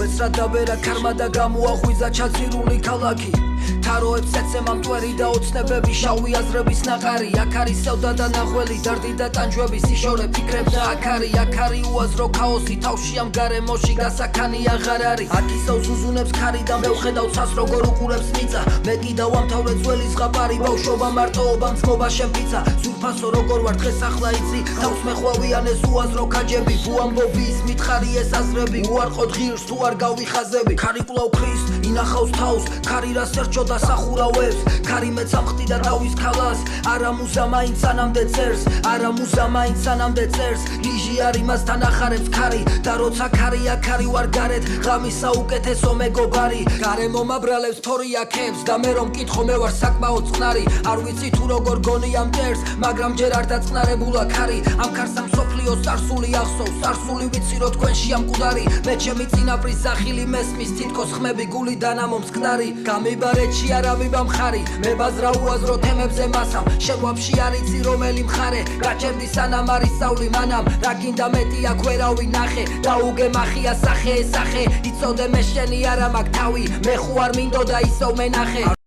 უეცრად დაბერა ქარმა და გამოაღვიძა ჩაძირული ქალაქი თაროებს ეცემ ამტვერი და ოცნებები შავი აზრების ნაყარი აქ არის სევდა და ნახველი დარდი და ტანჯვები სიშორე ფიქრებს და აქ არის უაზრო ქაოსი თავში ამ გარემოში გასაქანი აღარ არის აქ ისევ ზუზუნებს ქარი და მე ვხედავ ცას როგორ უყურებს მიწა მე კიდევ ამთავრე ძველი ზღაპარი ბავშვობა მარტოობა მძღობა შემფიცა ზურფასო როგორ ვარ დღეს ახლა იცი თავს მეხვევიან ეს უაზრო ქაჯები თუ ამბობი ის მითხარი ეს აზრები უარყოდ ღირს თუ არ გავიხაზები ქარი კვლავ ქრის ინახავს თავს ქარი რას ერჩოდა სახურავებს ქარი მეცამხდი და თავის ქალას არა მუზა მაინც სანამდე წერს არა მუზა მაინც სანამდე წერს ლიჟი არ იმასთან ახარებს ქარი და როცა ქარი აქ არის ვარ გარეთ ღამის საუკეთესო მეგობარი გარემო მაბრალებს თორი აქებს და მე რომ მკითხო მე ვარ საკმაოდ წყნარი არ ვიცი თუ როგორ გონი ამ ტერს მაგრამ ჯერ არ დაწყნარებულა ქარი ამ ქარს ამ სოფლიოს წარსული ახსოვს წარსული ვიცი რომ თქვენში ამ მკვდარი მე ჩემი წინაპრის სახილი მესმის თითქოს ხმები გულიდან ამომსკდარი გამიბარეჩი არავი ბამხარი მე ბაზრა უაზრო თემებზე მასამ შენ ვაფშე არ იცი რომელი მხარე გაჩერდი სანამ არის სწავლი მანამ რა გინდა მეტი აქ ვერავი ნახე და უგემახია სახე იცოდე მე შენი არა მაგ თავი მე ხო არ მინდოდა ისევ მენახე